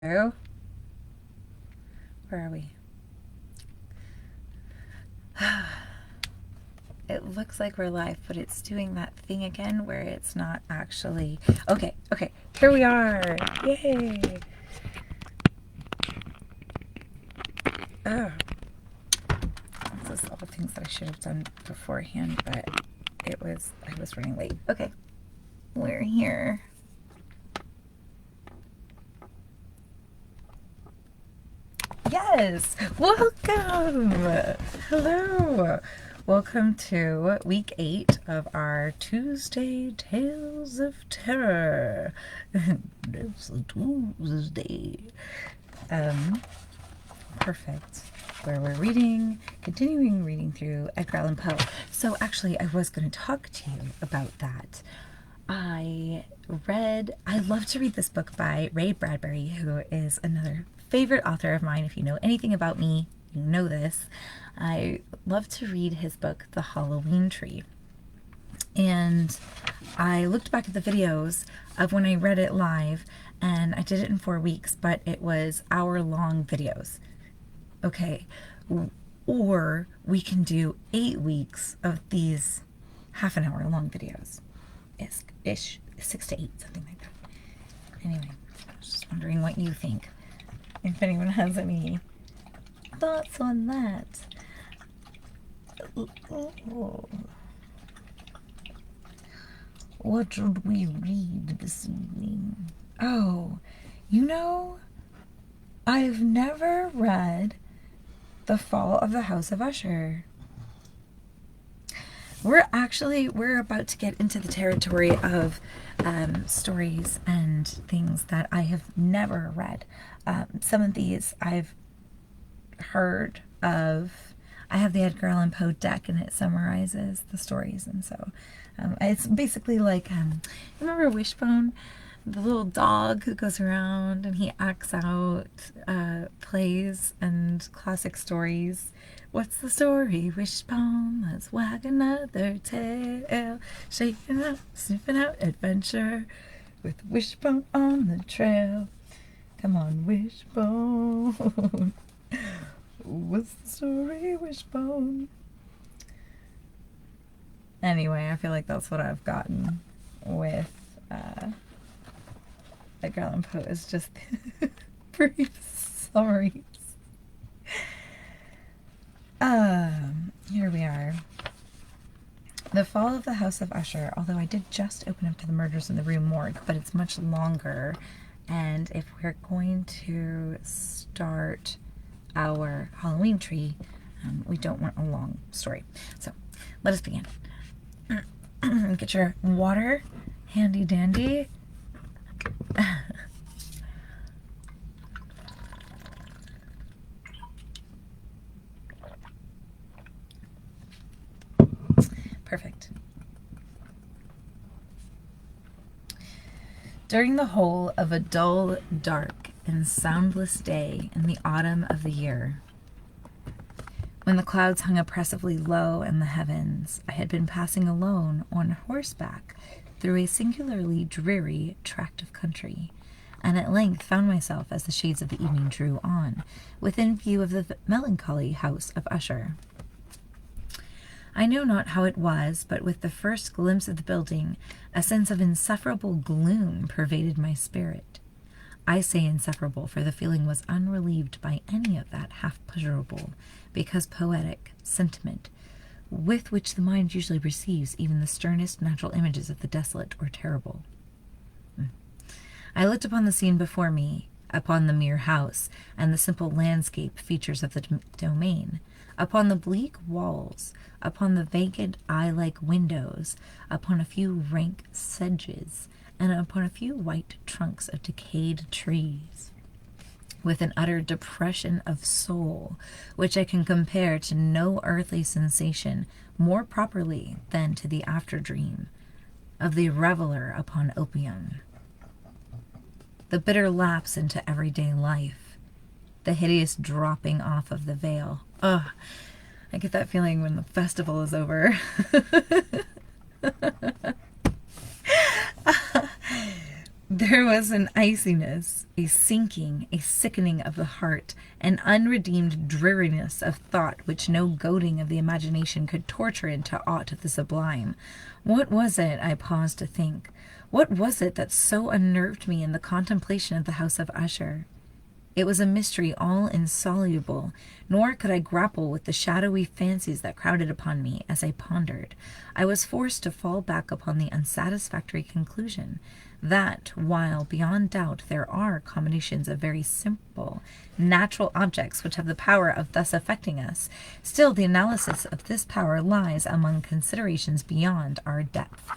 Hello? Where are we? It looks like we're live, but it's doing that thing again where it's not actually... Okay, here we are! Yay! Oh. This is all the things that I should have done beforehand, but I was running late. Okay, we're here. Yes! Welcome! Hello! Welcome to week 8 of our Tuesday Tales of Terror. It's a Tuesday. Perfect. Where we're continuing reading through Edgar Allan Poe. So actually, I was going to talk to you about that. I love to read this book by Bradbury, who is another favorite author of mine. If you know anything about me, you know this. I love to read his book, The Halloween Tree. And I looked back at the videos of when I read it live, and I did it in 4 weeks, but it was hour-long videos. Okay, or we can do 8 weeks of these half-an-hour-long videos. Ish, 6 to 8, something like that. Anyway, I was just wondering what you think. If anyone has any thoughts on that. What should we read this evening? Oh, you know, I've never read The Fall of the House of Usher. We're about to get into the territory of stories and things that I have never read. Some of these I've heard of. I have the Edgar Allan Poe deck, and it summarizes the stories, and so it's basically like, remember Wishbone? The little dog who goes around and he acts out plays and classic stories. What's the story? Wishbone, let's wag another tail, shaking out, sniffing out adventure with Wishbone on the trail. Come on, Wishbone. What's the story, Wishbone? Anyway, I feel like that's what I've gotten with Edgar Allan Poe, is just brief summaries. Here we are. The Fall of the House of Usher, although I did just open up to the Murders in the Rue Morgue, but it's much longer, and if we're going to start our Halloween tree, we don't want a long story. So, let us begin. Get your water handy dandy. Perfect. During the whole of a dull, dark, and soundless day in the autumn of the year, when the clouds hung oppressively low in the heavens, I had been passing alone on horseback through a singularly dreary tract of country, and at length found myself, as the shades of the evening drew on, within view of the melancholy House of Usher. I know not how it was, but with the first glimpse of the building, a sense of insufferable gloom pervaded my spirit. I say insufferable, for the feeling was unrelieved by any of that half-pleasurable, because poetic, sentiment, with which the mind usually receives even the sternest natural images of the desolate or terrible. I looked upon the scene before me, upon the mere house, and the simple landscape features of the domain, upon the bleak walls, upon the vacant eye-like windows, upon a few rank sedges, and upon a few white trunks of decayed trees, with an utter depression of soul, which I can compare to no earthly sensation more properly than to the after-dream of the reveller upon opium. The bitter lapse into everyday life, the hideous dropping off of the veil. Ugh, I get that feeling when the festival is over. There was an iciness, a sinking, a sickening of the heart, an unredeemed dreariness of thought which no goading of the imagination could torture into aught of the sublime. What was it, I paused to think? What was it that so unnerved me in the contemplation of the House of Usher? It was a mystery all insoluble, nor could I grapple with the shadowy fancies that crowded upon me as I pondered. I was forced to fall back upon the unsatisfactory conclusion that, while beyond doubt there are combinations of very simple, natural objects which have the power of thus affecting us, still the analysis of this power lies among considerations beyond our depth.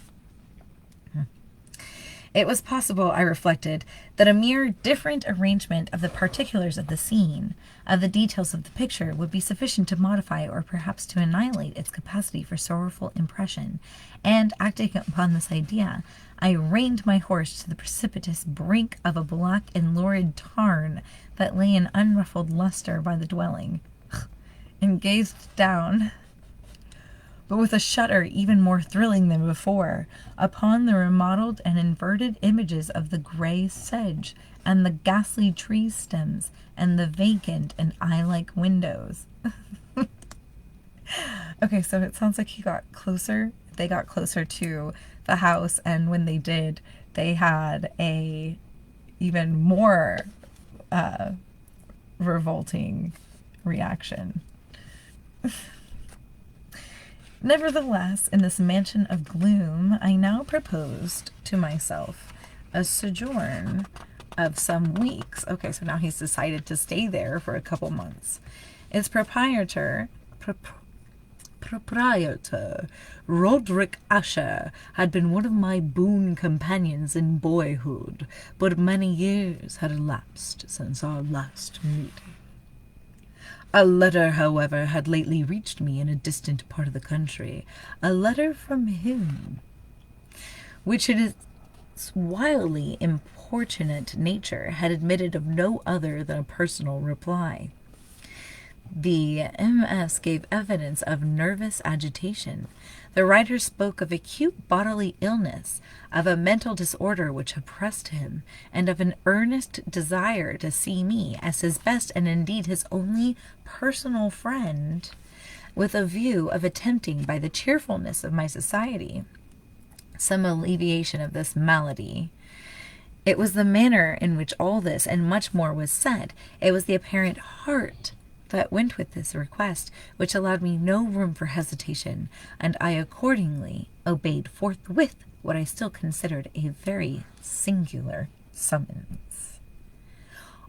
It was possible, I reflected, that a mere different arrangement of the particulars of the scene, of the details of the picture, would be sufficient to modify or perhaps to annihilate its capacity for sorrowful impression, and, acting upon this idea, I reined my horse to the precipitous brink of a black and lurid tarn that lay in unruffled luster by the dwelling, and gazed down, but with a shudder even more thrilling than before, upon the remodeled and inverted images of the gray sedge, and the ghastly tree stems, and the vacant and eye-like windows. Okay, so it sounds like they got closer to the house, and when they did, they had a even more revolting reaction. Nevertheless, in this mansion of gloom, I now proposed to myself a sojourn of some weeks. Okay, so now he's decided to stay there for a couple months. Its proprietor, Roderick Usher, had been one of my boon companions in boyhood, but many years had elapsed since our last meeting. A letter, however, had lately reached me in a distant part of the country, a letter from him, which in its wildly importunate nature had admitted of no other than a personal reply. The MS gave evidence of nervous agitation. The writer spoke of acute bodily illness, of a mental disorder which oppressed him, and of an earnest desire to see me as his best and indeed his only personal friend, with a view of attempting by the cheerfulness of my society some alleviation of this malady. It was the manner in which all this and much more was said. It was the apparent heart that went with this request, which allowed me no room for hesitation, and I accordingly obeyed forthwith what I still considered a very singular summons.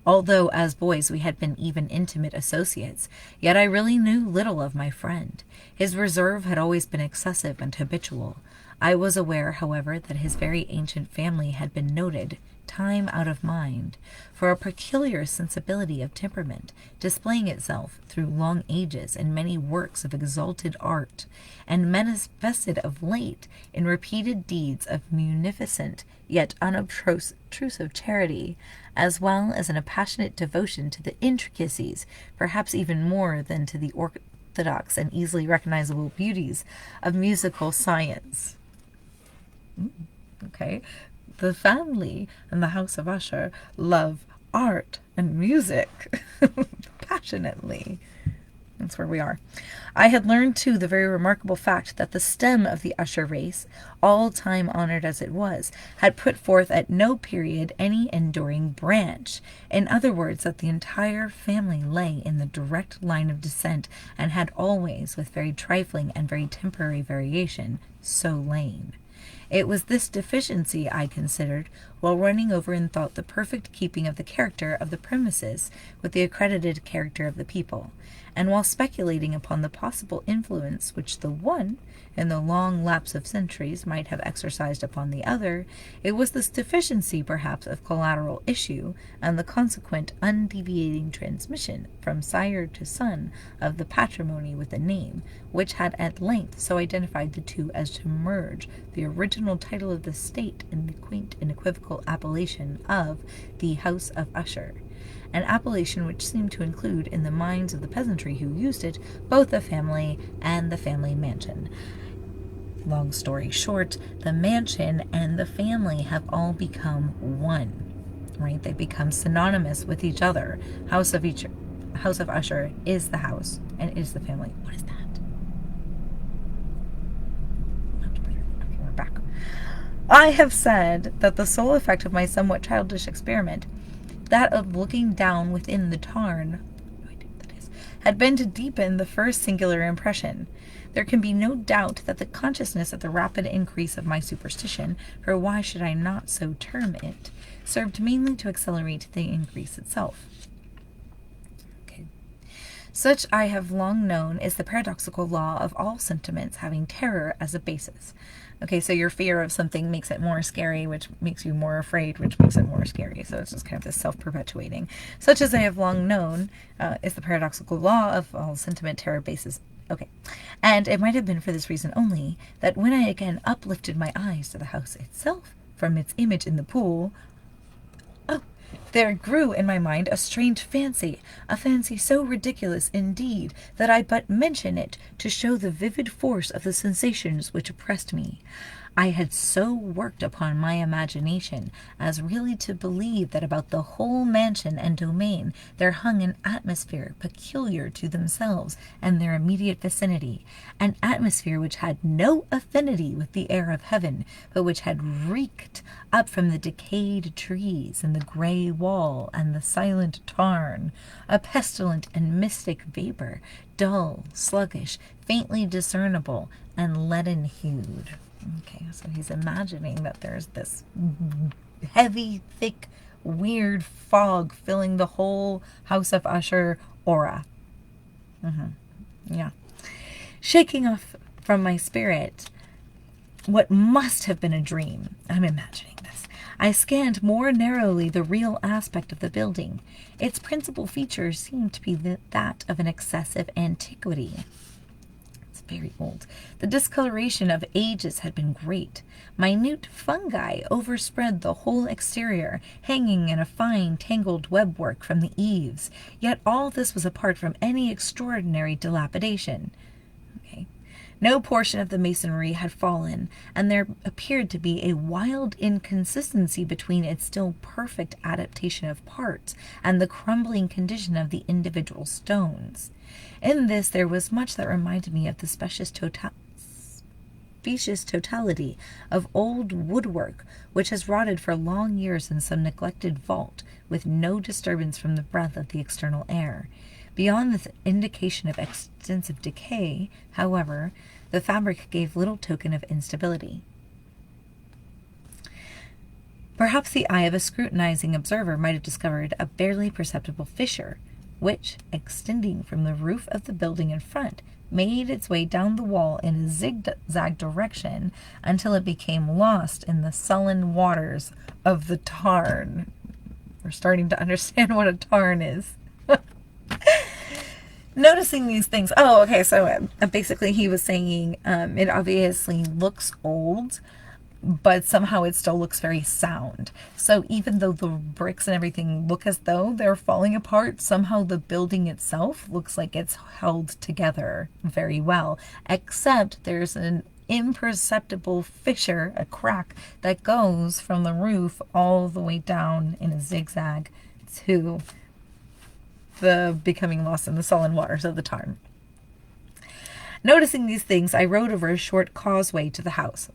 Although as boys we had been even intimate associates, yet I really knew little of my friend. His reserve had always been excessive and habitual. I was aware, however, that his very ancient family had been noted, time out of mind, for a peculiar sensibility of temperament, displaying itself through long ages in many works of exalted art, and manifested of late in repeated deeds of munificent yet unobtrusive charity, as well as in a passionate devotion to the intricacies, perhaps even more than to the orthodox and easily recognizable beauties of musical science. Okay. The family and the House of Usher love art and music passionately. That's where we are. I had learned, too, the very remarkable fact that the stem of the Usher race, all time honored as it was, had put forth at no period any enduring branch. In other words, that the entire family lay in the direct line of descent, and had always, with very trifling and very temporary variation, so lain. It was this deficiency I considered, while running over in thought the perfect keeping of the character of the premises with the accredited character of the people, and while speculating upon the possible influence which the one, in the long lapse of centuries, might have exercised upon the other, it was this deficiency, perhaps, of collateral issue, and the consequent undeviating transmission from sire to son of the patrimony with a name, which had at length so identified the two as to merge the original title of the state in the quaint and equivocal appellation of the House of Usher, an appellation which seemed to include in the minds of the peasantry who used it both the family and the family mansion. long story short, the mansion and the family have all become one, right? They become synonymous with each other. House of Usher is the house and is the family. What is that? Okay, we're back. I have said that the sole effect of my somewhat childish experiment, that of looking down within the tarn, had been to deepen the first singular impression. There can be no doubt that the consciousness of the rapid increase of my superstition, for why should I not so term it, served mainly to accelerate the increase itself. Okay. Such I have long known is the paradoxical law of all sentiments having terror as a basis. Okay, so your fear of something makes it more scary, which makes you more afraid, which makes it more scary. So it's just kind of this self-perpetuating. Such as I have long known is the paradoxical law of all sentiment terror basis. Okay, and it might have been for this reason only that when I again uplifted my eyes to the house itself from its image in the pool, there grew in my mind a strange fancy, a fancy so ridiculous indeed that I but mention it to show the vivid force of the sensations which oppressed me. I had so worked upon my imagination as really to believe that about the whole mansion and domain there hung an atmosphere peculiar to themselves and their immediate vicinity, an atmosphere which had no affinity with the air of heaven, but which had reeked up from the decayed trees and the gray wall and the silent tarn, a pestilent and mystic vapor, dull, sluggish, faintly discernible, and leaden-hued. Okay, so he's imagining that there's this heavy, thick, weird fog filling the whole House of Usher aura. Yeah. Shaking off from my spirit what must have been a dream, I'm imagining this, I scanned more narrowly the real aspect of the building. Its principal features seemed to be that of an excessive antiquity. Very old. The discoloration of ages had been great. Minute fungi overspread the whole exterior, hanging in a fine tangled webwork from the eaves. Yet all this was apart from any extraordinary dilapidation. Okay. No portion of the masonry had fallen, and there appeared to be a wild inconsistency between its still perfect adaptation of parts and the crumbling condition of the individual stones. In this there was much that reminded me of the specious totality of old woodwork, which has rotted for long years in some neglected vault, with no disturbance from the breath of the external air. Beyond this indication of extensive decay, however, the fabric gave little token of instability. Perhaps the eye of a scrutinizing observer might have discovered a barely perceptible fissure, which, extending from the roof of the building in front, made its way down the wall in a zigzag direction until it became lost in the sullen waters of the tarn. We're starting to understand what a tarn is. Noticing these things. Oh, okay, so basically he was saying it obviously looks old, but somehow it still looks very sound. So even though the bricks and everything look as though they're falling apart, somehow the building itself looks like it's held together very well, except there's an imperceptible fissure, a crack, that goes from the roof all the way down in a zigzag to the becoming lost in the sullen waters of the tarn. Noticing these things, I rode over a short causeway to the house.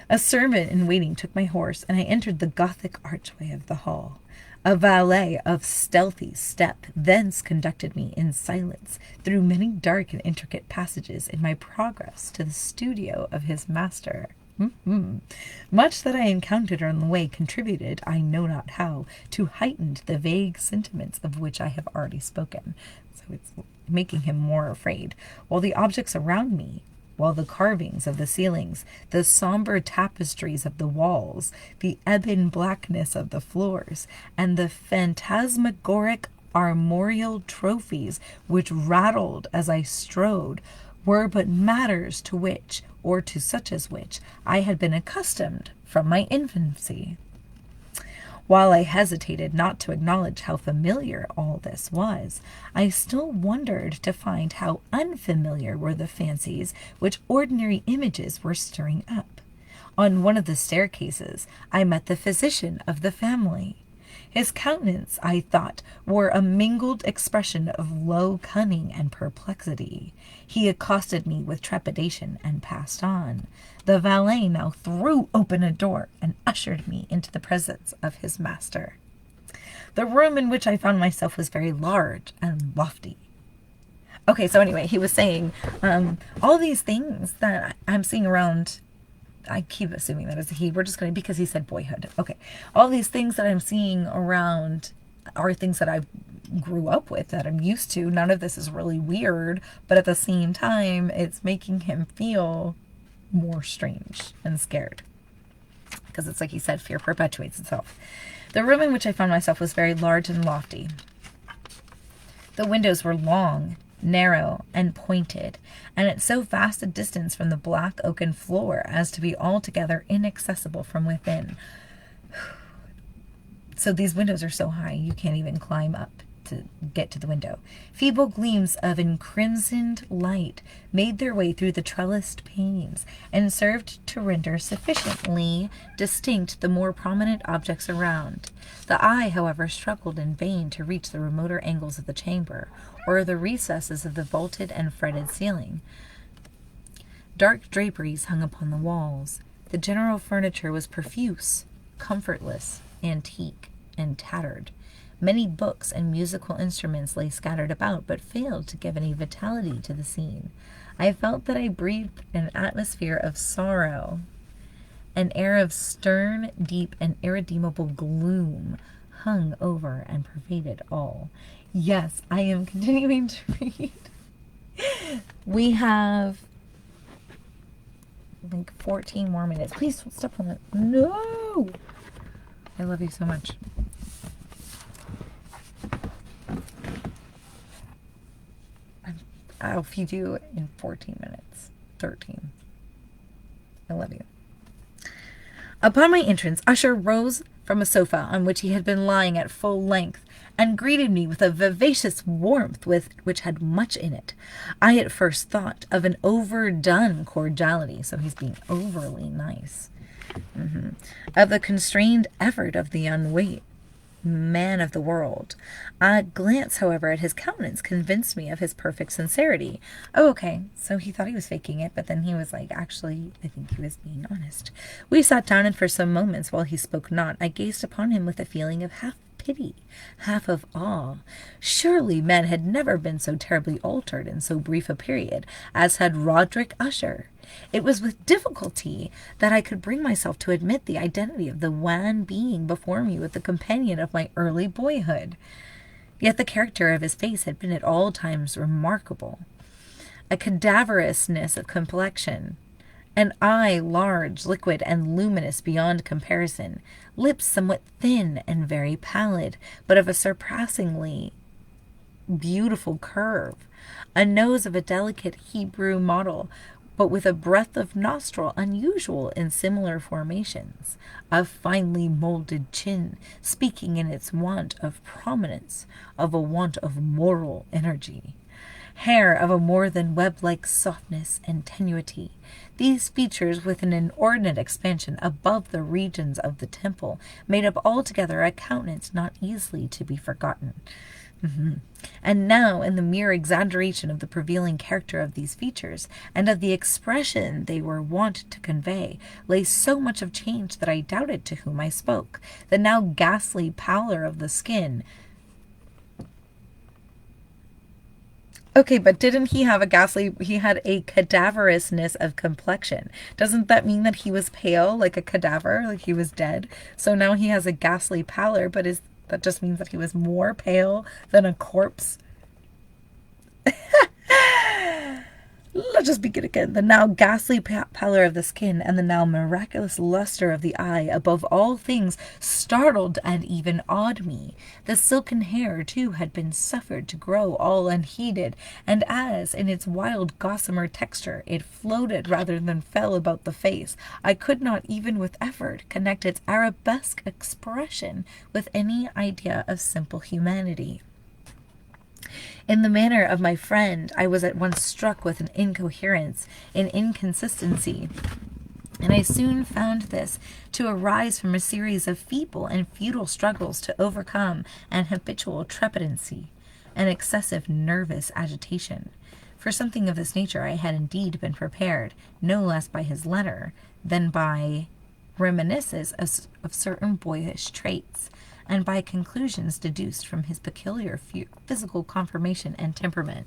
A servant in waiting took my horse, and I entered the Gothic archway of the hall. A valet of stealthy step thence conducted me in silence through many dark and intricate passages in my progress to the studio of his master. Much that I encountered on the way contributed, I know not how, to heighten the vague sentiments of which I have already spoken. So it's making him more afraid, while the objects around me, while the carvings of the ceilings, the somber tapestries of the walls, the ebon blackness of the floors, and the phantasmagoric armorial trophies which rattled as I strode, were but matters to which, or to such as which, I had been accustomed from my infancy. While I hesitated not to acknowledge how familiar all this was, I still wondered to find how unfamiliar were the fancies which ordinary images were stirring up. On one of the staircases, I met the physician of the family. His countenance, I thought, wore a mingled expression of low cunning and perplexity. He accosted me with trepidation and passed on. The valet now threw open a door and ushered me into the presence of his master. The room in which I found myself was very large and lofty. Okay, so anyway, he was saying all these things that I'm seeing around. I keep assuming that is a he. We're just going to, because he said boyhood. Okay. All these things that I'm seeing around are things that I grew up with, that I'm used to. None of this is really weird, but at the same time, it's making him feel more strange and scared. Because it's like he said, fear perpetuates itself. The room in which I found myself was very large and lofty. The windows were long, narrow, and pointed, and at so vast a distance from the black oaken floor as to be altogether inaccessible from within. So these windows are so high you can't even climb up to get to the window. Feeble gleams of encrimsoned light made their way through the trellised panes and served to render sufficiently distinct the more prominent objects around. The eye, however, struggled in vain to reach the remoter angles of the chamber, or the recesses of the vaulted and fretted ceiling. Dark draperies hung upon the walls. The general furniture was profuse, comfortless, antique, and tattered. Many books and musical instruments lay scattered about, but failed to give any vitality to the scene. I felt that I breathed an atmosphere of sorrow. An air of stern, deep, and irredeemable gloom hung over and pervaded all. Yes, I am continuing to read. We have like 14 more minutes. Please don't step on it. No! I love you so much. I'll feed you in 14 minutes. 13. I love you. Upon my entrance, Usher rose from a sofa on which he had been lying at full length and greeted me with a vivacious warmth which had much in it. I at first thought of an overdone cordiality, so he's being overly nice, of the constrained effort of the unweight man of the world. A glance, however, at his countenance convinced me of his perfect sincerity. Oh, okay, so he thought he was faking it, but then he was like, actually, I think he was being honest. We sat down, and for some moments, while he spoke not, I gazed upon him with a feeling of half pity, half of awe. Surely men had never been so terribly altered in so brief a period as had Roderick Usher. It was with difficulty that I could bring myself to admit the identity of the wan being before me with the companion of my early boyhood. Yet the character of his face had been at all times remarkable. A cadaverousness of complexion, an eye large, liquid, and luminous beyond comparison, lips somewhat thin and very pallid, but of a surpassingly beautiful curve, a nose of a delicate Hebrew model, but with a breadth of nostril unusual in similar formations, a finely molded chin, speaking in its want of prominence, of a want of moral energy, hair of a more than web-like softness and tenuity. These features, with an inordinate expansion above the regions of the temple, made up altogether a countenance not easily to be forgotten. And now, in the mere exaggeration of the prevailing character of these features, and of the expression they were wont to convey, lay so much of change that I doubted to whom I spoke. The now ghastly pallor of the skin. Okay, but didn't he have he had a cadaverousness of complexion. Doesn't that mean that he was pale, like a cadaver, like he was dead? So now he has a ghastly pallor, but that just means that he was more pale than a corpse? Let us begin again. The now ghastly pallor of the skin and the now miraculous luster of the eye, above all things, startled and even awed me. The silken hair, too, had been suffered to grow all unheeded, and as, in its wild gossamer texture, it floated rather than fell about the face, I could not, even with effort, connect its arabesque expression with any idea of simple humanity. In the manner of my friend, I was at once struck with an incoherence, an inconsistency, and I soon found this to arise from a series of feeble and futile struggles to overcome an habitual trepidancy, an excessive nervous agitation. For something of this nature I had indeed been prepared, no less by his letter than by reminiscences of certain boyish traits, and by conclusions deduced from his peculiar physical conformation and temperament.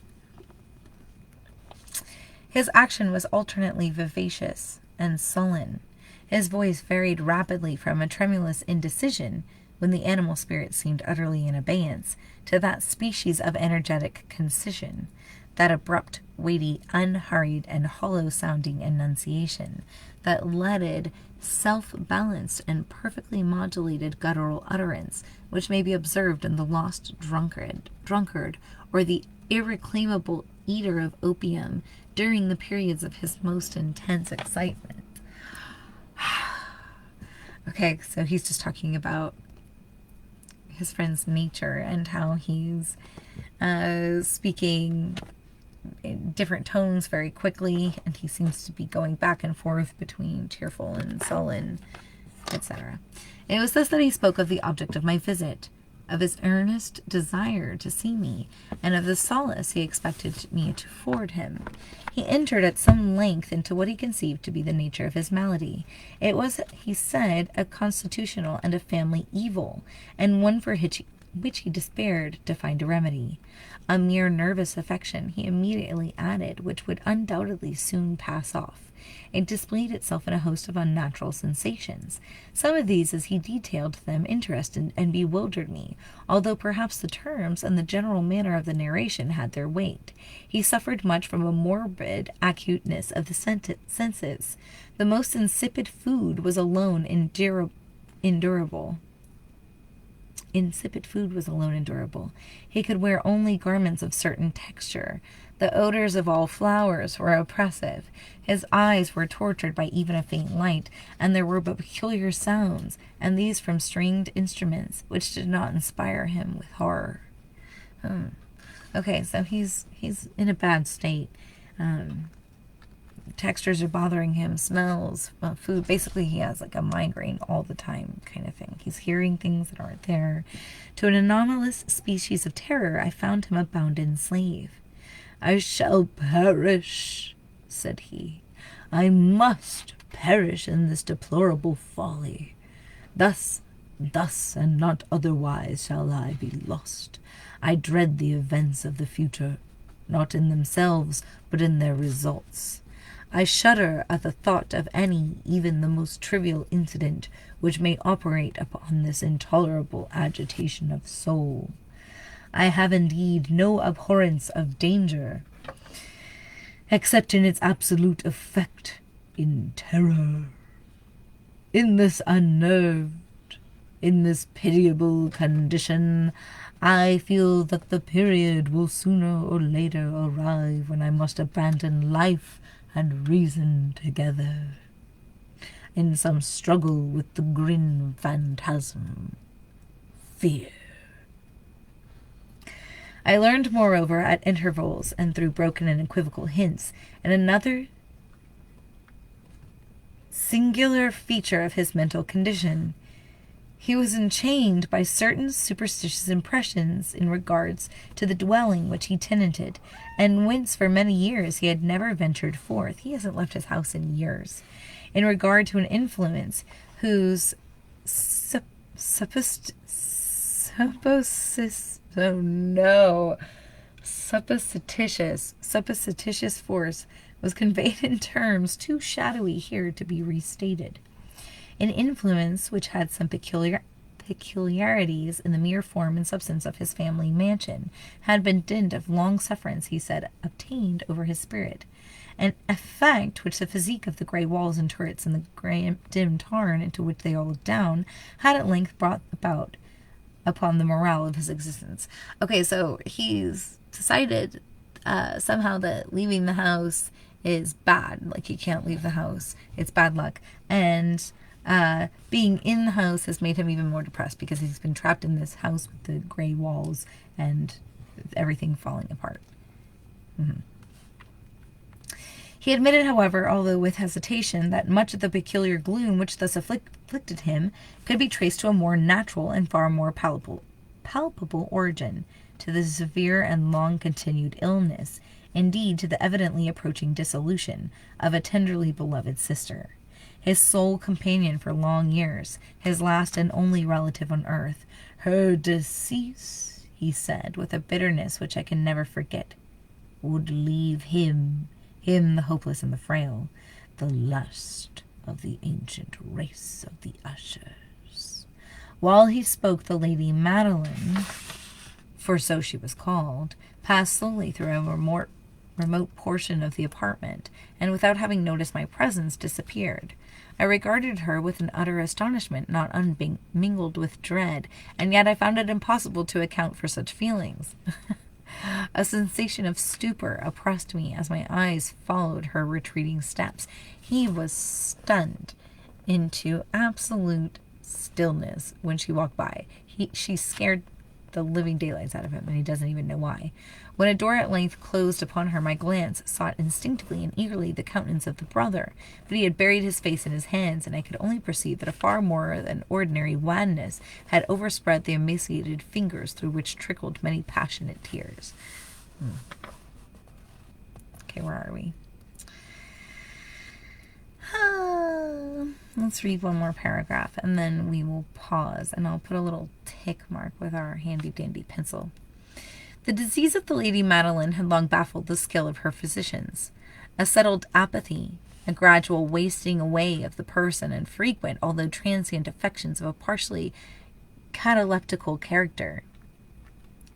His action was alternately vivacious and sullen. His voice varied rapidly from a tremulous indecision, when the animal spirit seemed utterly in abeyance, to that species of energetic concision, that abrupt, weighty, unhurried, and hollow-sounding enunciation, that leaded, self-balanced, and perfectly modulated guttural utterance, which may be observed in the lost drunkard, or the irreclaimable eater of opium during the periods of his most intense excitement. Okay, so he's just talking about his friend's nature and how he's speaking in different tones very quickly, and he seems to be going back and forth between cheerful and sullen, etc. It was thus that he spoke of the object of my visit, of his earnest desire to see me, and of the solace he expected me to afford him. He entered at some length into what he conceived to be the nature of his malady. It was, he said, a constitutional and a family evil, and one for which he despaired to find a remedy. A mere nervous affection, he immediately added, which would undoubtedly soon pass off. It displayed itself in a host of unnatural sensations. Some of these, as he detailed them, interested and bewildered me, although perhaps the terms and the general manner of the narration had their weight. He suffered much from a morbid acuteness of the senses. The most insipid food was alone endurable. Insipid food was alone endurable. He could wear only garments of certain texture. The odors of all flowers were oppressive. His eyes were tortured by even a faint light, and there were but peculiar sounds, and these from stringed instruments, which did not inspire him with horror. Okay, so he's in a bad state. Textures are bothering him, smells, food. Basically, he has like a migraine all the time kind of thing. He's hearing things that aren't there. To an anomalous species of terror, I found him a bounden slave. I shall perish, said he. I must perish in this deplorable folly. Thus, and not otherwise shall I be lost. I dread the events of the future, not in themselves, but in their results. I shudder at the thought of any, even the most trivial incident, which may operate upon this intolerable agitation of soul. I have indeed no abhorrence of danger, except in its absolute effect, in terror. In this unnerved, in this pitiable condition, I feel that the period will sooner or later arrive when I must abandon life and reason together, in some struggle with the grim phantasm, fear. I learned, moreover, at intervals and through broken and equivocal hints, and another singular feature of his mental condition. He was enchained by certain superstitious impressions in regards to the dwelling which he tenanted, and whence for many years he had never ventured forth. He hasn't left his house in years. In regard to an influence whose supposititious force was conveyed in terms too shadowy here to be restated. An influence which had some peculiar peculiarities in the mere form and substance of his family mansion had been dint of long sufferance, he said, obtained over his spirit. An effect which the physique of the grey walls and turrets and the grey dim tarn into which they all looked down had at length brought about upon the morale of his existence. Okay, so he's decided somehow that leaving the house is bad. Like, he can't leave the house. It's bad luck. And being in the house has made him even more depressed because he's been trapped in this house with the grey walls and everything falling apart. Mm-hmm. He admitted, however, although with hesitation, that much of the peculiar gloom which thus afflicted him could be traced to a more natural and far more palpable origin, to the severe and long-continued illness, indeed to the evidently approaching dissolution, of a tenderly beloved sister. His sole companion for long years, his last and only relative on earth. Her decease, he said, with a bitterness which I can never forget, would leave him the hopeless and the frail, the lust of the ancient race of the Ushers. While he spoke, the Lady Madeline, for so she was called, passed slowly through a remote portion of the apartment, and without having noticed my presence, disappeared. I regarded her with an utter astonishment, not unmingled with dread, and yet I found it impossible to account for such feelings. A sensation of stupor oppressed me as my eyes followed her retreating steps. He was stunned into absolute stillness when she walked by. She scared the living daylights out of him, and he doesn't even know why. When a door at length closed upon her, my glance sought instinctively and eagerly the countenance of the brother, but he had buried his face in his hands, and I could only perceive that a far more than ordinary wanness had overspread the emaciated fingers through which trickled many passionate tears. Okay, where are we? Let's read one more paragraph, and then we will pause, and I'll put a little tick mark with our handy-dandy pencil. The disease of the Lady Madeline had long baffled the skill of her physicians. A settled apathy, a gradual wasting away of the person, and frequent, although transient, affections of a partially cataleptical character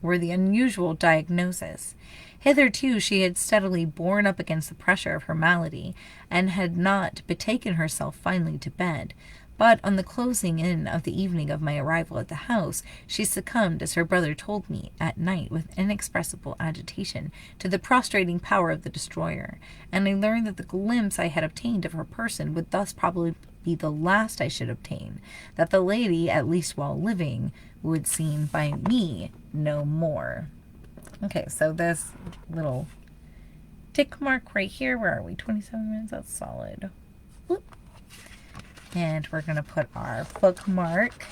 were the unusual diagnosis. Hitherto she had steadily borne up against the pressure of her malady, and had not betaken herself finally to bed. But on the closing in of the evening of my arrival at the house, she succumbed, as her brother told me at night with inexpressible agitation, to the prostrating power of the destroyer, and I learned that the glimpse I had obtained of her person would thus probably be the last I should obtain, that the lady, at least while living, would seen by me no more. Okay, so this little tick mark right here, where are we? 27 minutes, that's solid. Whoop. And we're going to put our bookmark.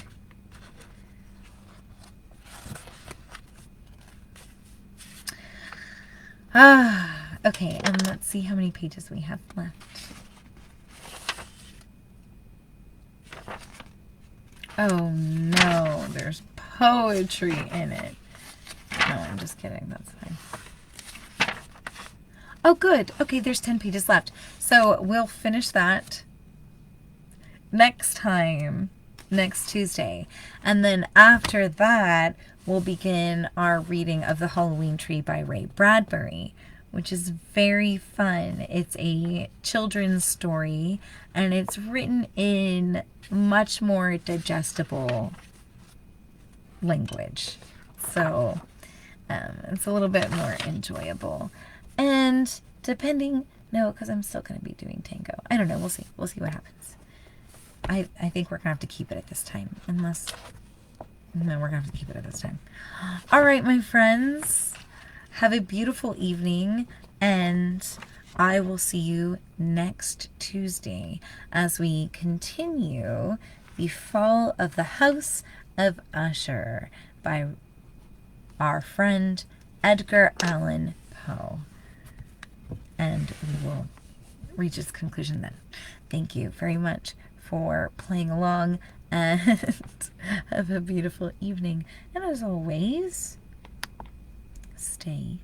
Okay, and let's see how many pages we have left. Oh no, there's poetry in it. No, I'm just kidding. That's fine. Oh, good. Okay, there's 10 pages left. So we'll finish that next time, next Tuesday. And then after that, we'll begin our reading of The Halloween Tree by Ray Bradbury, which is very fun. It's a children's story, and it's written in much more digestible language. So it's a little bit more enjoyable. And because I'm still going to be doing tango. I don't know. We'll see. We'll see what happens. I think we're going to have to keep it at this time. No, we're going to have to keep it at this time. All right, my friends. Have a beautiful evening, and I will see you next Tuesday as we continue The Fall of the House of Usher by our friend Edgar Allan Poe. And we will reach its conclusion then. Thank you very much for playing along, and have a beautiful evening. And as always, stay